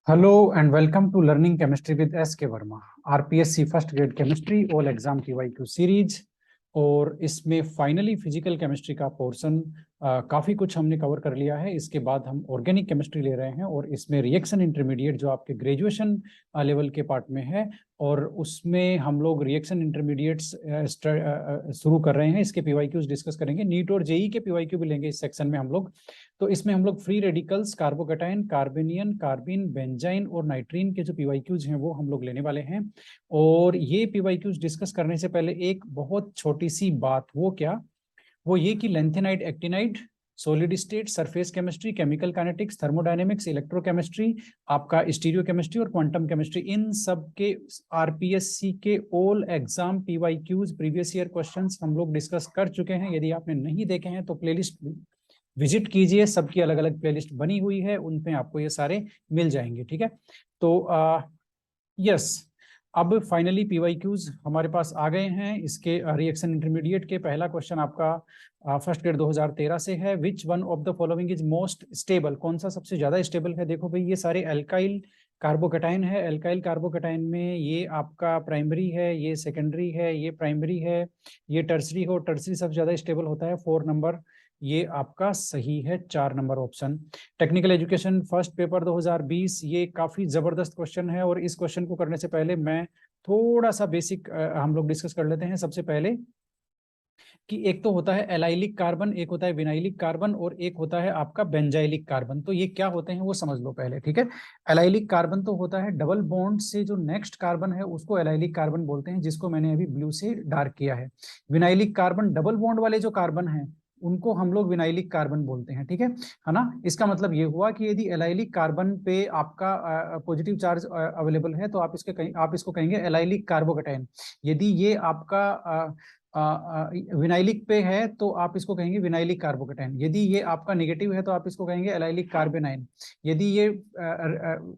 Hello and welcome to learning chemistry with S K Verma. RPSC first grade chemistry all exam की YQ series. और इसमें finally physical chemistry का portion काफ़ी कुछ हमने कवर कर लिया है। इसके बाद हम ऑर्गेनिक केमिस्ट्री ले रहे हैं और इसमें रिएक्शन इंटरमीडिएट जो आपके ग्रेजुएशन लेवल के पार्ट में है, और उसमें हम लोग रिएक्शन इंटरमीडिएट्स शुरू कर रहे हैं। इसके पीवाईक्यूज डिस्कस करेंगे, नीट और जेई के पीवाईक्यू भी लेंगे इस सेक्शन में हम लोग। तो इसमें हम लोग फ्री रेडिकल्स, कार्बोकैटायन, कार्बेनियन, कार्बिन, बेंजाइन और नाइट्रीन के जो पीवाईक्यूज हैं वो हम लोग लेने वाले हैं। और ये पीवाईक्यूज डिस्कस करने से पहले एक बहुत छोटी सी बात, वो क्या, वो ये कि lanthanide, actinide, solid state, surface chemistry, chemical kinetics, thermodynamics, electrochemistry, आपका स्टीरियो केमिस्ट्री और क्वांटम केमिस्ट्री, इन सब के आरपीएससी के all exam PYQs previous year questions हम लोग डिस्कस कर चुके हैं। यदि आपने नहीं देखे हैं तो प्लेलिस्ट विजिट कीजिए, सबकी अलग अलग प्लेलिस्ट बनी हुई है, उनपे आपको ये सारे मिल जाएंगे। ठीक है, तो यस, अब फाइनली पीवाईक्यूज हमारे पास आ गए हैं। इसके रिएक्शन इंटरमीडिएट के पहला क्वेश्चन आपका फर्स्ट ग्रेड 2013 से है। विच one of the following is most stable? कौन सा सबसे ज्यादा स्टेबल है? देखो भाई, ये सारे एल्काइल कार्बोकैटायन है। एल्काइल कार्बोकैटायन में ये आपका प्राइमरी है, ये सेकेंडरी है, ये प्राइमरी है, ये टर्सरी हो। टर्सरी सबसे ज्यादा स्टेबल होता है, 4 नंबर। ये आपका सही है, 4 number option. Technical education first paper 2020, ये काफी जबरदस्त क्वेश्चन है। और इस क्वेश्चन को करने से पहले मैं थोड़ा सा बेसिक हम लोग डिस्कस कर लेते हैं। सबसे पहले कि एक तो होता है एलाइलिक कार्बन, एक होता है विनाइलिक कार्बन, और एक होता है आपका बेंजाइलिक कार्बन। तो ये क्या होते हैं वो समझ लो पहले, ठीक है। एलाइलिक कार्बन तो होता है डबल बॉन्ड से जो नेक्स्ट कार्बन है उसको एलाइलिक कार्बन बोलते हैं, जिसको मैंने अभी ब्लू से डार्क किया है। विनाइलिक कार्बन, डबल बॉन्ड वाले जो कार्बन है उनको हम लोग विनाइलिक कार्बन बोलते हैं, ठीक है ना। इसका मतलब ये हुआ कि यदि एलाइलिक कार्बन पे आपका पॉजिटिव चार्ज अवेलेबल है तो आप इसको कहेंगे एलाइलिक कार्बोकैटायन। यदि ये आपका विनाइलिक पे है तो आप इसको कहेंगे विनाइलिक कार्बोकैटायन। यदि ये आपका नेगेटिव है तो आप इसको कहेंगे एलाइलिक कार्बेनाइन। यदि ये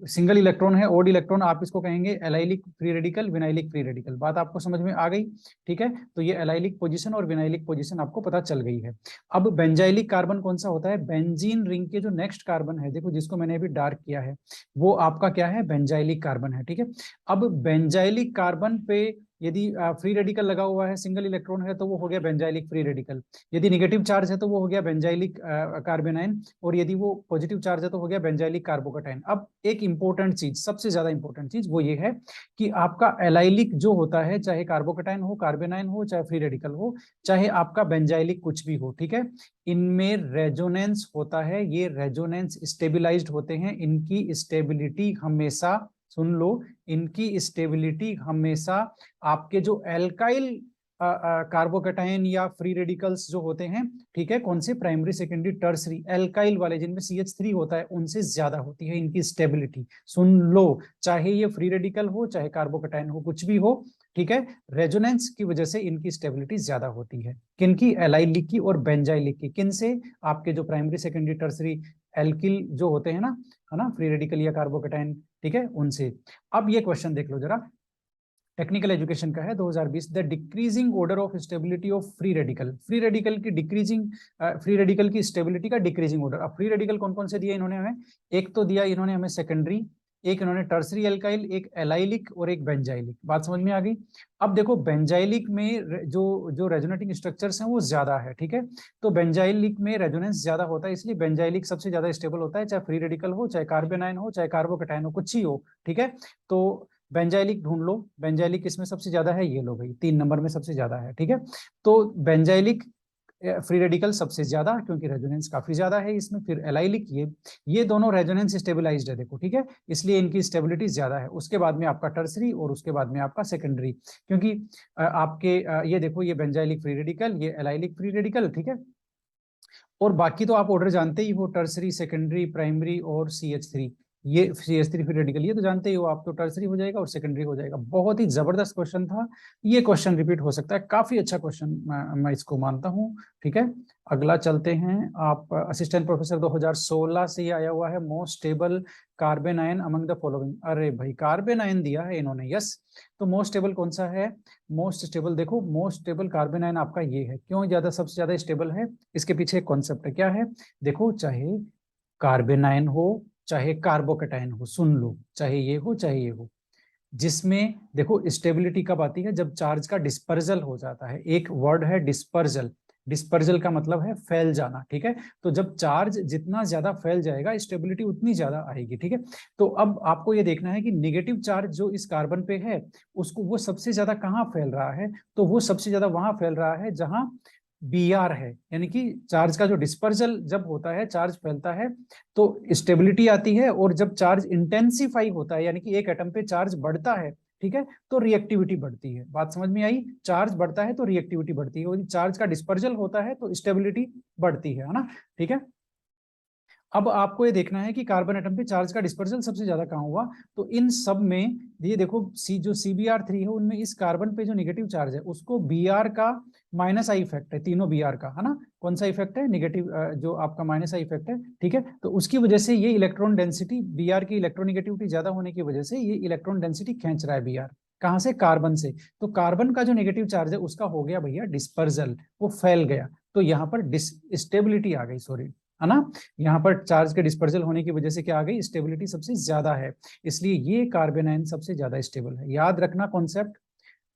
सिंगल इलेक्ट्रॉन है, ओड इलेक्ट्रॉन, आप इसको कहेंगे allylic free radical, vinylic free radical. बात आपको समझ में आ गई? ठीक है, तो ये एलाइलिक पोजीशन और विनाइलिक पोजीशन आपको पता चल गई है। अब बेंजाइलिक कार्बन कौन सा होता है? बेंजीन रिंग के जो नेक्स्ट कार्बन है, देखो जिसको मैंने अभी डार्क किया है, वो आपका क्या है? बेंजाइलिक कार्बन है, ठीक है। अब बेंजाइलिक कार्बन पे यदि फ्री रेडिकल लगा हुआ है, सिंगल इलेक्ट्रॉन है, तो वो हो गया बेंजाइलिक फ्री रेडिकल। यदि नेगेटिव चार्ज है तो वो हो गया बेंजाइलिक कार्बेनाइन, और यदि वो पॉजिटिव चार्ज है तो हो गया बेंजाइलिक कार्बोकैटायन। अब एक इंपॉर्टेंट चीज, सबसे ज्यादा इंपॉर्टेंट चीज वो ये है कि आपका एलाइलिक जो होता है, चाहे कार्बोकैटायन हो, कार्बेनाइन हो, चाहे फ्री रेडिकल हो, चाहे आपका बेंजाइलिक कुछ भी हो, ठीक है, इनमें रेजोनेंस होता है। ये रेजोनेंस स्टेबिलाईज्ड होते हैं। इनकी स्टेबिलिटी हमेशा, सुन लो, इनकी स्टेबिलिटी हमेशा आपके जो एल्काइल कार्बोकैटायन या फ्री रेडिकल्स जो होते हैं, ठीक है, कौन से? प्राइमरी, सेकेंडरी, टर्सरी एल्काइल वाले जिनमें CH3 होता है, उनसे ज्यादा होती है इनकी स्टेबिलिटी। सुन लो, चाहे ये फ्री रेडिकल हो, चाहे कार्बोकैटायन हो, कुछ भी हो, ठीक है, रेजोनेंस की वजह से इनकी स्टेबिलिटी ज्यादा होती है। किनकी? एलाइलिक की और बेंजाइलिक की। किन से? आपके जो प्राइमरी, सेकेंडरी, टर्सरी एल्किल जो होते हैं ना, है ना, फ्री रेडिकल या कार्बोकैटायन, ठीक है, उनसे। अब ये क्वेश्चन देख लो जरा, टेक्निकल एजुकेशन का है 2020। The decreasing order of stability of free radical. Free radical की डिक्रीजिंग, फ्री रेडिकल की स्टेबिलिटी का डिक्रीजिंग ऑर्डर। अब फ्री रेडिकल कौन कौन से दिया इन्होंने हमें? एक तो दिया इन्होंने हमें सेकेंडरी, एक इन्होंने टर्सरी एल्काइल, एक एलाइलिक और एक बेंजाइलिक। बात समझ में आ गई? अब देखो, बेंजाइलिक में जो जो रेजोनेटिंग स्ट्रक्चर्स हैं वो ज्यादा है, ठीक है। तो बेंजाइलिक में रेजोनेंस ज्यादा होता है, इसलिए बेंजाइलिक सबसे ज्यादा स्टेबल होता है, चाहे फ्री रेडिकल हो, चाहे कार्बेनाइन हो, चाहे कार्बोकैटायन हो, कुछ ही हो, ठीक है। तो बेंजाइलिक ढूंढ लो, बेंजाइलिक किसमें सबसे ज्यादा है? ये लो भाई, 3 नंबर में सबसे ज्यादा है, ठीक है। तो बेंजाइलिक फ्री रेडिकल सबसे ज्यादा, क्योंकि रेजोनेंस काफी ज्यादा है इसमें। फिर एलाइलिक, ये दोनों रेजोनेंस स्टेबलाइज्ड है, देखो, ठीक है, इसलिए इनकी स्टेबिलिटी ज्यादा है। उसके बाद में आपका टर्सरी और उसके बाद में आपका सेकेंडरी, क्योंकि आपके ये देखो, ये बेंजाइलिक फ्री रेडिकल, ये एलाइलिक फ्री रेडिकल, ठीक है। और बाकी तो आप ऑर्डर जानते ही हो, टर्सरी, सेकेंडरी, प्राइमरी और CH3। ये CH3 फ्री रेडिकल, ये तो जानते ही हो आप, तो टर्सरी हो जाएगा और सेकेंडरी हो जाएगा। बहुत ही जबरदस्त क्वेश्चन था ये। क्वेश्चन रिपीट हो सकता है, काफी अच्छा क्वेश्चन मैं इसको मानता हूँ, ठीक है। अगला चलते हैं। आप असिस्टेंट प्रोफेसर 2016 से ये आया हुआ है। Most stable carbon ion among the following. अरे भाई, कार्बन आयन दिया है इन्होंने, यस। तो मोस्ट स्टेबल कौन सा है? मोस्ट स्टेबल, देखो, मोस्ट स्टेबल कार्बन आयन आपका ये है। क्यों ज्यादा, सबसे ज्यादा स्टेबल है? इसके पीछे एक कॉन्सेप्ट है, क्या है? देखो, चाहे कार्बेनाइन हो, चाहे कार्बोकेटाइन हो, सुन लो, चाहे ये हो चाहे ये हो, जिसमें देखो स्टेबिलिटी कब आती है, जब चार्ज का डिस्पर्जल हो जाता है। एक वर्ड है डिस्पर्जल, डिस्पर्जल का मतलब है फैल जाना, ठीक है। तो जब चार्ज जितना ज्यादा फैल जाएगा स्टेबिलिटी उतनी ज्यादा आएगी, ठीक है। तो अब आपको ये देखना है कि नेगेटिव चार्ज जो इस कार्बन पे है उसको वो सबसे ज्यादा कहाँ फैल रहा है, तो वो सबसे ज्यादा वहां फैल रहा है जहां Br है, यानी कि चार्ज का जो डिस्पर्जल जब होता है, चार्ज फैलता है तो स्टेबिलिटी आती है, और जब चार्ज इंटेंसिफाई होता है यानी कि एक एटम पे चार्ज बढ़ता है, ठीक है, तो रिएक्टिविटी बढ़ती है। बात समझ में आई, चार्ज बढ़ता है तो रिएक्टिविटी बढ़ती है, और चार्ज का डिस्पर्जल होता है तो स्टेबिलिटी बढ़ती है ना, ठीक है। अब आपको ये देखना है कि कार्बन एटम पे चार्ज का डिस्पर्जल सबसे ज्यादा कहाँ हुआ, तो इन सब में ये देखो जो CbR3 है उनमें इस कार्बन पे जो नेगेटिव चार्ज है उसको Br का माइनस आई इफेक्ट है, तीनों Br का, है ना। कौन सा इफेक्ट है, नेगेटिव, जो आपका माइनस आई इफेक्ट है, ठीक है। तो उसकी वजह से ये इलेक्ट्रॉन डेंसिटी, Br की इलेक्ट्रोनिगेटिविटी ज्यादा होने की वजह से ये इलेक्ट्रॉन डेंसिटी खींच रहा है Br, कहाँ से, कार्बन से। तो कार्बन का जो नेगेटिव चार्ज है उसका हो गया भैया डिस्पर्जल, वो फैल गया, तो यहाँ पर स्टेबिलिटी आ गई, सॉरी, है ना। यहाँ पर चार्ज के डिस्पर्जल होने की वजह से क्या आ गई, स्टेबिलिटी सबसे ज्यादा है, इसलिए ये कार्बन आयन सबसे ज्यादा स्टेबल है। याद रखना कॉन्सेप्ट,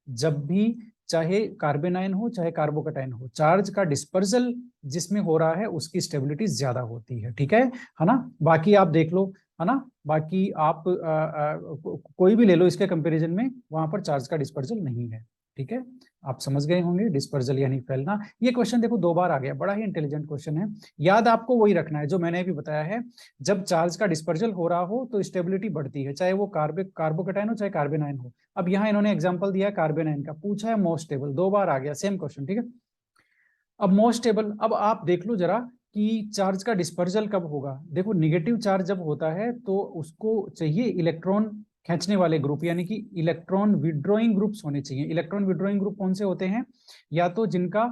जब भी चाहे कार्बन आयन हो चाहे कार्बोकेटाइन हो, चार्ज का डिस्पर्जल जिसमें हो रहा है उसकी स्टेबिलिटी ज्यादा होती है, ठीक है ना। बाकी आप देख लो, है ना, बाकी आप कोई भी ले लो इसके कंपैरिजन में, वहां पर चार्ज का डिस्पर्जल नहीं है, ठीक है। आप समझ गए होंगे डिस्पर्जल यानी फैलना। ये क्वेश्चन देखो 2 बार आ गया, बड़ा ही इंटेलिजेंट क्वेश्चन है। याद आपको वही रखना है जो मैंने अभी बताया है, जब चार्ज का डिस्पर्जल हो रहा हो तो स्टेबिलिटी बढ़ती है, चाहे वो कार्बोकेटाइन हो चाहे कार्बन आयन हो। अब यहाँ इन्होंने एग्जांपल दिया कार्बन आयन का, पूछा है मोस्ट स्टेबल, 2 बार आ गया सेम क्वेश्चन, ठीक है। अब मोस्ट स्टेबल, अब आप देख लो जरा कि चार्ज का डिस्पर्जल कब होगा। देखो नेगेटिव चार्ज जब होता है तो उसको चाहिए इलेक्ट्रॉन खींचने वाले ग्रुप, यानी कि इलेक्ट्रॉन विड्रॉइंग ग्रुप्स होने चाहिए। इलेक्ट्रॉन विड्रॉइंग ग्रुप कौन से होते हैं, या तो जिनका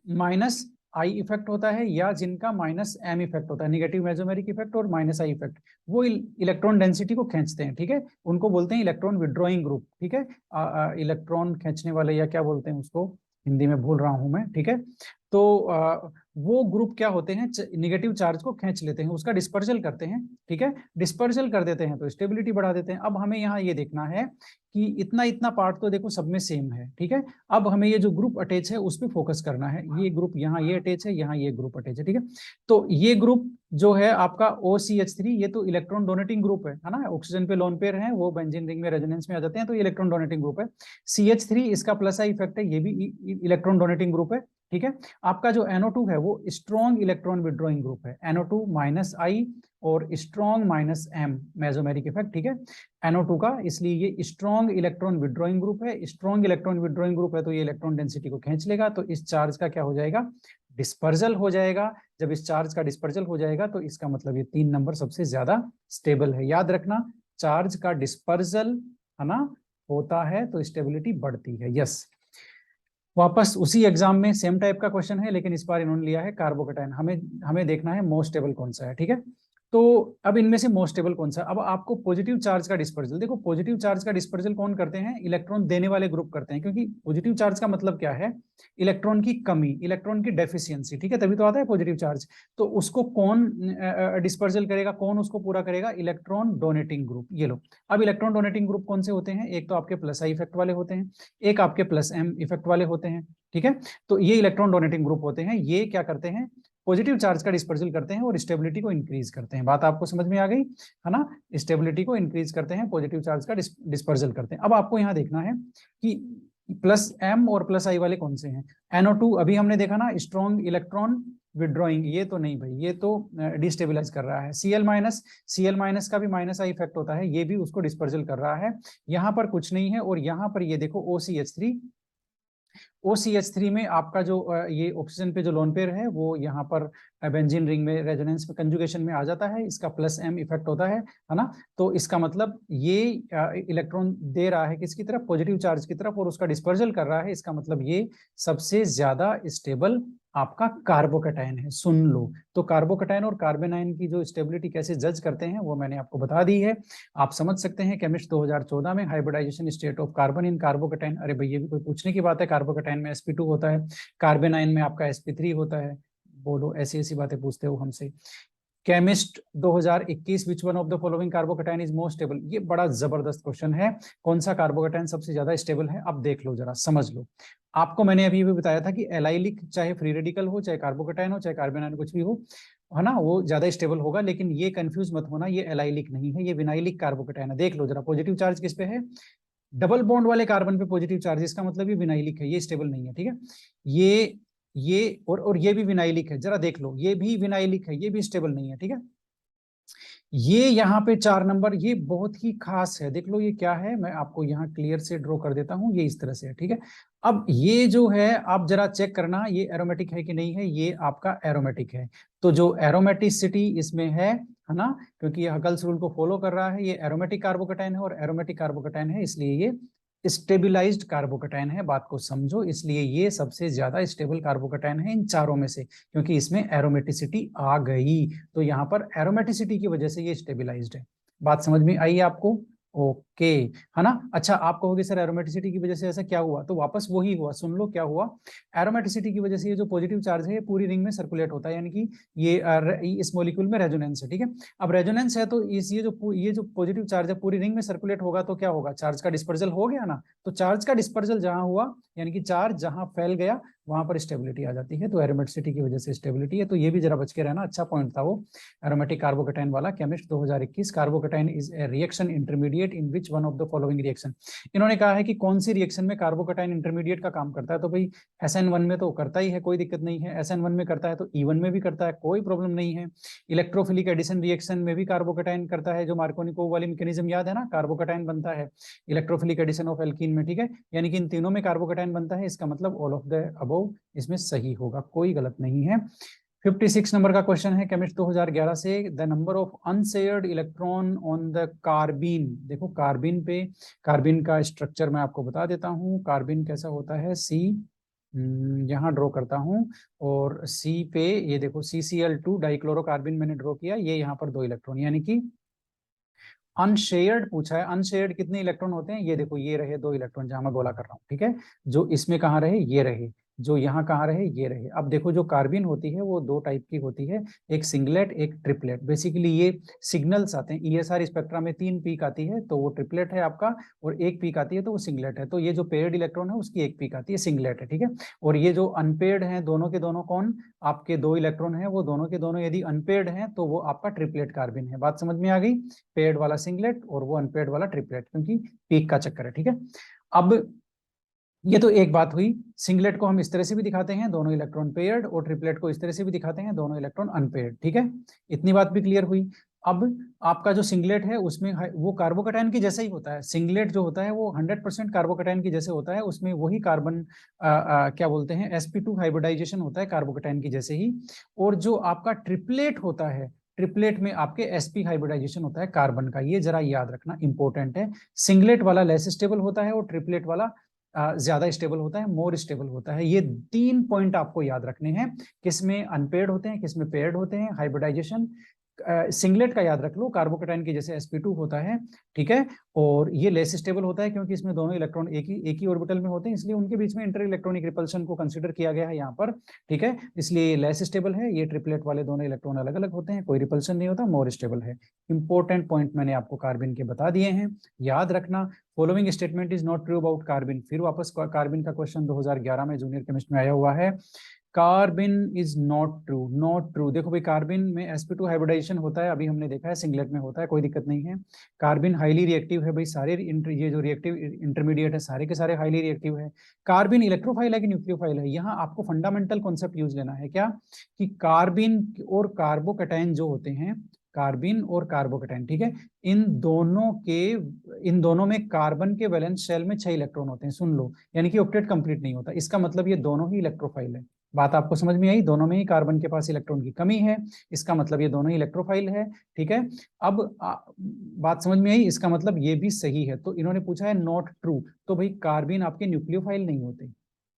माइनस आई इफेक्ट होता है या जिनका माइनस एम इफेक्ट होता है, निगेटिव मेसोमेरिक इफेक्ट और माइनस आई इफेक्ट, वो इलेक्ट्रॉन डेंसिटी को खींचते हैं, ठीक है। उनको बोलते हैं इलेक्ट्रॉन विड्रॉइंग ग्रुप, ठीक है। इलेक्ट्रॉन खींचने वाले, या क्या बोलते हैं उसको, हिंदी में भूल रहा हूं मैं, ठीक है। तो वो ग्रुप क्या होते हैं, निगेटिव चार्ज को खींच लेते हैं, उसका डिस्पर्जल करते हैं, ठीक है। डिस्पर्जल कर देते हैं तो स्टेबिलिटी बढ़ा देते हैं। अब हमें यहाँ ये देखना है कि इतना इतना पार्ट तो देखो सब में सेम है, ठीक है। अब हमें ये जो ग्रुप अटैच है उस पर फोकस करना है। ये ग्रुप यहाँ ये अटैच है, यहाँ ये ग्रुप अटैच है, ठीक है। तो ये ग्रुप जो है आपका OCH3, ये तो इलेक्ट्रॉन डोनेटिंग ग्रुप है ना। ऑक्सीजन पे लोन पेयर है, वो बेंजीन रिंग में रेजोनेंस में आ जाते हैं, तो ये इलेक्ट्रॉन डोनेटिंग ग्रुप है। CH3 इसका प्लस आई इफेक्ट है, ये भी इलेक्ट्रॉन डोनेटिंग ग्रुप है, ठीक है। आपका जो NO2 है वो स्ट्रॉन्ग इलेक्ट्रॉन विड्रॉइंग ग्रुप है, NO2 माइनस आई और strong minus M mesomeric effect, ठीक है, NO2 का, इसलिए ये स्ट्रॉन्ग इलेक्ट्रॉन विड्रॉइंग ग्रुप है। स्ट्रॉन्ग इलेक्ट्रॉन विड्रॉइंग ग्रुप है तो ये इलेक्ट्रॉन डेंसिटी को खींच लेगा, तो इस चार्ज का क्या हो जाएगा, डिस्पर्जल हो जाएगा। जब इस चार्ज का डिस्पर्जल हो जाएगा तो इसका मतलब ये 3 नंबर सबसे ज्यादा स्टेबल है। याद रखना, चार्ज का डिस्पर्जल, है ना, होता है तो स्टेबिलिटी बढ़ती है। यस, वापस उसी एग्जाम में सेम टाइप का क्वेश्चन है, लेकिन इस बार इन्होंने लिया है कार्बोकेटाइन। हमें हमें देखना है मोस्ट स्टेबल कौन सा है, ठीक है। तो अब इनमें से मोस्ट स्टेबल कौन सा, अब आपको पॉजिटिव चार्ज का डिस्पर्जल, देखो पॉजिटिव चार्ज का डिस्पर्जल कौन करते हैं, इलेक्ट्रॉन देने वाले ग्रुप करते हैं, क्योंकि पॉजिटिव चार्ज का मतलब क्या है, इलेक्ट्रॉन की कमी, इलेक्ट्रॉन की डेफिशिएंसी, ठीक है, तभी तो आता है पॉजिटिव चार्ज। तो उसको कौन डिस्पर्जल करेगा, कौन उसको पूरा करेगा, इलेक्ट्रॉन डोनेटिंग ग्रुप। ये लो, अब इलेक्ट्रॉन डोनेटिंग ग्रुप कौन से होते हैं, एक तो आपके प्लस आई इफेक्ट वाले होते हैं, एक आपके प्लस एम इफेक्ट वाले होते हैं, ठीक है। तो ये इलेक्ट्रॉन डोनेटिंग ग्रुप होते हैं, ये क्या करते हैं, पॉजिटिव चार्ज का डिस्पर्जल करते हैं और स्टेबिलिटी को इंक्रीज करते हैं। बात आपको समझ में आ गई, है ना। स्टेबिलिटी को इंक्रीज करते हैं, पॉजिटिव चार्ज का डिस्पर्जल करते हैं। अब आपको यहाँ देखना है कि प्लस एम और प्लस आई वाले कौन से हैं। NO2 अभी हमने देखा ना, स्ट्रॉन्ग इलेक्ट्रॉन विड्रॉइंग, ये तो नहीं भाई, ये तो डिस्टेबिलाइज कर रहा है। Cl- का भी माइनस आई इफेक्ट होता है, ये भी उसको डिस्पर्जल कर रहा है। यहाँ पर कुछ नहीं है, और यहाँ पर ये देखो OCH3 में आपका जो ये ऑक्सीजन पे जो लोन पेयर है वो यहाँ पर बेंजीन रिंग में रेजोनेंस में कंजुगेशन में आ जाता है, इसका प्लस एम इफेक्ट होता है ना। तो इसका मतलब ये इलेक्ट्रॉन दे रहा है किसकी तरफ, पॉजिटिव चार्ज की तरफ, और उसका डिस्पर्जल कर रहा है, इसका मतलब ये सबसे ज्यादा स्टेबल आपका कार्बोकेटाइन है। सुन लो, तो कार्बोकेटाइन और कार्बन आयन की जो स्टेबिलिटी कैसे जज करते हैं वो मैंने आपको बता दी है, आप समझ सकते हैं। केमिस्ट 2014 में hybridisation state of carbon in carbocation, अरे भैया भी कोई पूछने की बात है, कार्बोकेटाइन में sp2 होता है, कार्बन आयन में आपका sp3 होता है, बोलो ऐसी ऐसी बातें पूछते हो हमसे। Chemist 2021 which one of the following carbocation is most stable. ये बड़ा जबरदस्त क्वेश्चन है, कौन सा कार्बोकेटाइन सबसे ज्यादा स्टेबल है। अब देख लो जरा, समझ लो। आपको मैंने अभी भी बताया था कि एलाइलिक चाहे फ्री रेडिकल हो, चाहे कार्बोकेटाइन हो, चाहे कार्बन आयन कुछ भी हो, है ना, वो ज्यादा स्टेबल होगा। लेकिन ये कंफ्यूज मत होना, ये एलाइलिक नहीं है, ये विनाइलिक कार्बोकेटाइन है। देख लो जरा, पॉजिटिव चार्ज किस पे है, डबल बॉन्ड वाले कार्बन पे पॉजिटिव चार्ज, इसका मतलब ये विनाइलिक है, ये स्टेबल नहीं है। ठीक है, ये और ये भी विनाइलिक है, जरा देख लो, ये भी विनाइलिक है, ये भी स्टेबल नहीं है। ठीक है, ये यहाँ पे 4 नंबर, ये बहुत ही खास है। देख लो ये क्या है, मैं आपको यहाँ क्लियर से ड्रॉ कर देता हूँ, ये इस तरह से है। ठीक है, अब ये जो है आप जरा चेक करना, ये एरोमेटिक है कि नहीं है। ये आपका एरोमेटिक है, तो जो एरोमेटिसिटी इसमें है ना, क्योंकि ये हकल्स रूल को फॉलो कर रहा है, ये एरोमेटिक कार्बोकेटाइन है और एरोमेटिक कार्बोकेटाइन है, इसलिए ये स्टेबिलाइज्ड कार्बोकेटाइन है। बात को समझो, इसलिए ये सबसे ज्यादा स्टेबल कार्बोकेटाइन है इन चारों में से, क्योंकि इसमें एरोमेटिसिटी आ गई, तो यहाँ पर एरोमेटिसिटी की वजह से ये स्टेबिलाइज्ड है। बात समझ में आई आपको? ओके, है ना। अच्छा, आप कहोगे सर एरोमेटिसिटी की वजह से ऐसा क्या हुआ, तो वापस वही हुआ, सुन लो क्या हुआ। एरोमेटिसिटी की वजह से ये जो पॉजिटिव चार्ज है ये पूरी रिंग में सर्कुलेट होता है, यानी कि ये इस मॉलिक्यूल में रेजोनेंस है। ठीक है, अब रेजोनेंस है तो ये जो पॉजिटिव चार्ज है पूरी रिंग में सर्कुलेट होगा, तो क्या होगा, चार्ज का डिस्पर्जल हो गया ना। तो चार्ज का डिस्पर्जल जहां हुआ, यानी कि चार्ज जहां फैल गया, वहां पर स्टेबिलिटी आ जाती है। तो एरोमेटिसिटी की वजह से स्टेबिलिटी है, तो ये भी जरा बच के रहना, अच्छा पॉइंट था वो एरोमेटिक कार्बोकेटाइन वाला। Chemist 2021, carbocation is a reaction intermediate in which one of the following reaction. इन्होंने कहा है कि कौन सी रिएक्शन में कार्बोकेटाइन इंटरमीडिएट का काम करता है, तो भाई SN1 में तो करता ही है, कोई दिक्कत नहीं है। SN1 में करता है तो E1 में भी करता है, कोई प्रॉब्लम नहीं है। इलेक्ट्रोफिलिक एडिशन रिएक्शन में भी कार्बोकेटाइन करता है, जो मार्कोनिकोव वाली मैकेनिज्म याद है ना, कार्बोकेटाइन बनता है इलेक्ट्रोफिलिक एडिशन ऑफ एल्कीन में। ठीक है, यानी कि इन तीनों में कार्बोकेटाइन बनता है, इसका मतलब ऑल ऑफ द अबव इसमें सही होगा, कोई गलत नहीं है। 56 नंबर का क्वेश्चन है केमिस्ट 2011 से, the number of unshared electron on the carbene. देखो कार्बिन पे, कार्बिन का स्ट्रक्चर मैं आपको बता देता हूँ। कार्बिन कैसा होता है, सी, यहाँ ड्रॉ करता हूँ, और सी पे ये देखो CCl2 डाइक्लोरोकार्बिन मैंने ड्रॉ किया, ये यहाँ पर 2 इलेक्ट्रॉन, यानी कि अनशेयर्ड पूछा है। अनशेयर्ड कितने इलेक्ट्रॉन होते हैं, ये देखो ये रहे 2 इलेक्ट्रॉन जहां मैं गोला कर रहा हूँ। ठीक है, जो इसमें कहाँ रहे, ये रहे, जो यहाँ कहाँ रहे, ये रहे। अब देखो जो कार्बिन होती है वो 2 टाइप की होती है, एक सिंगलेट एक ट्रिपलेट। बेसिकली ये सिग्नल्स आते हैं, ESR स्पेक्ट्रा में 3 पीक आती है तो वो ट्रिपलेट है आपका, और 1 पीक आती है तो वो सिंगलेट है। तो ये जो पेयर्ड इलेक्ट्रॉन है उसकी 1 पीक आती है, सिंगलेट है। ठीक है, और ये जो अनपेयर्ड है, दोनों के दोनों कौन, आपके 2 इलेक्ट्रॉन है, वो दोनों के दोनों यदि अनपेयर्ड है तो वो आपका ट्रिपलेट कार्बिन है। बात समझ में आ गई, पेयर्ड वाला सिंगलेट और वो अनपेयर्ड वाला ट्रिपलेट, क्योंकि पीक का चक्कर है। ठीक है, अब ये तो एक बात हुई, सिंगलेट को हम इस तरह से भी दिखाते हैं, दोनों इलेक्ट्रॉन पेयर्ड, और ट्रिपलेट को इस तरह से भी दिखाते हैं, दोनों इलेक्ट्रॉन अनपेयर्ड। ठीक है, इतनी बात भी क्लियर हुई। अब आपका जो सिंगलेट है उसमें वो कार्बोकेटाइन की जैसा ही होता है। सिंगलेट जो होता है वो 100% कार्बोकेटाइन की जैसे होता है, उसमें वही कार्बन क्या बोलते हैं, sp2 हाइब्रिडाइजेशन होता है कार्बोकेटाइन की जैसे ही। और जो आपका ट्रिपलेट होता है, ट्रिपलेट में आपके sp हाइब्रिडाइजेशन होता है कार्बन का, ये जरा याद रखना, इंपॉर्टेंट है। सिंगलेट वाला लेस स्टेबल होता है और ट्रिपलेट वाला ज्यादा स्टेबल होता है, मोर स्टेबल होता है। ये 3 पॉइंट आपको याद रखने हैं, किसमें अनपेयर्ड होते हैं, किसमें पेयर्ड होते हैं, हाइब्रिडाइजेशन। सिंगलेट का याद रख लो, कार्बोकेटाइन की जैसे sp2 होता है। ठीक है, और ये लेस स्टेबल होता है क्योंकि इसमें दोनों इलेक्ट्रॉन एक ही ऑर्बिटल में होते हैं, इसलिए उनके बीच में इंटर इलेक्ट्रॉनिक रिपल्शन को कंसीडर किया गया है यहाँ पर। ठीक है, इसलिए ये लेस स्टेबल है। ये ट्रिपलेट वाले दोनों इलेक्ट्रॉन अलग अलग होते हैं, कोई रिपल्शन नहीं होता, मोर स्टेबल है। इंपॉर्टेंट पॉइंट मैंने आपको कार्बिन के बता दिए हैं, याद रखना। Following statement is not true about carbene. फिर वापस कार्बिन का क्वेश्चन 2011 में जूनियर केमिस्ट में आया हुआ है। Carbene is not true, not true. देखो भाई, कार्बिन में sp2 हाइब्रिडाइजेशन होता है, अभी हमने देखा है, सिंगलेट में होता है, कोई दिक्कत नहीं है। कार्बिन हाईली रिएक्टिव है भाई, सारे ये जो रिएक्टिव इंटरमीडिएट है सारे के सारे हाईली रिएक्टिव है। कार्बिन इलेक्ट्रोफाइल है कि न्यूक्लियोफाइल है, यहाँ आपको फंडामेंटल कॉन्सेप्ट यूज लेना है, क्या, कि कार्बिन और कार्बोकेटाइन जो होते हैं, कार्बिन और कार्बोकेटाइन, ठीक है, इन दोनों में कार्बन के वैलेंस शेल में 6 इलेक्ट्रॉन होते हैं, सुन लो, यानी कि ऑक्टेट कंप्लीट नहीं होता। इसका मतलब ये दोनों ही इलेक्ट्रोफाइल है। बात आपको समझ में आई, दोनों में ही कार्बन के पास इलेक्ट्रॉन की कमी है, इसका मतलब ये दोनों ही इलेक्ट्रोफाइल है। ठीक है, अब बात समझ में आई, इसका मतलब ये भी सही है। तो इन्होंने पूछा है नॉट ट्रू, तो भाई कार्बिन आपके न्यूक्लियोफाइल नहीं होते,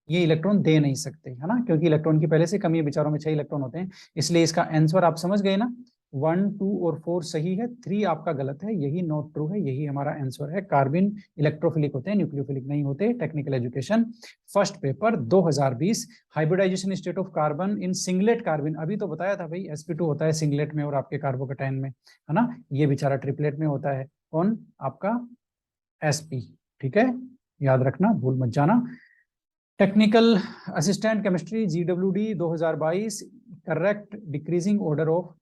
ये इलेक्ट्रॉन दे नहीं सकते, है ना, क्योंकि इलेक्ट्रॉन की पहले से कमी है, विचारों में 6 इलेक्ट्रॉन होते हैं, इसलिए इसका आंसर आप समझ गए ना, 1, 2 और 4 सही है, 3 आपका गलत है, यही नॉट ट्रू है, यही हमारा आंसर है। कार्बन इलेक्ट्रोफिलिक होते हैं, न्यूक्लियोफिलिक नहीं होते। Technical education first paper 2020। Hybridisation state of carbon in singlet carbon, अभी तो बताया था भाई sp2 होता है सिंगलेट में और आपके कार्बोकेटाइन में, है ना। ये बेचारा ट्रिपलेट में होता है, कौन? आपका sp। ठीक है, याद रखना, भूल मत जाना। Technical assistant chemistry GWD 2022, correct decreasing order of,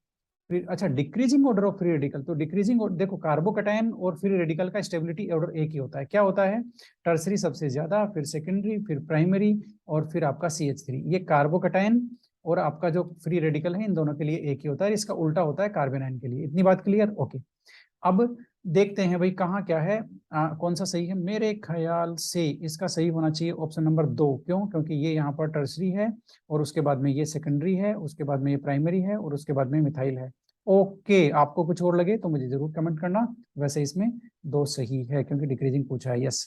अच्छा decreasing order of free radical, तो डिक्रीजिंग, देखो कार्बोकेटाइन और फ्री रेडिकल का स्टेबिलिटी ऑर्डर एक ही होता है, क्या होता है? टर्सरी सबसे ज्यादा, फिर सेकेंडरी, फिर प्राइमरी, और फिर आपका CH3। ये कार्बोकेटाइन और आपका जो फ्री रेडिकल है इन दोनों के लिए एक ही होता है, इसका उल्टा होता है कार्बोनाइन के लिए। इतनी बात क्लियर? ओके। अब देखते हैं भाई कहाँ क्या है, कौन सा सही है। मेरे ख्याल से इसका सही होना चाहिए ऑप्शन नंबर 2। क्यों? क्योंकि ये यहाँ पर टर्सरी है और उसके बाद में ये सेकेंडरी है, उसके बाद में ये प्राइमरी है और उसके बाद में मिथाइल है। ओके, आपको कुछ और लगे तो मुझे जरूर कमेंट करना। वैसे इसमें 2 सही है क्योंकि डिक्रीजिंग पूछा है। यस।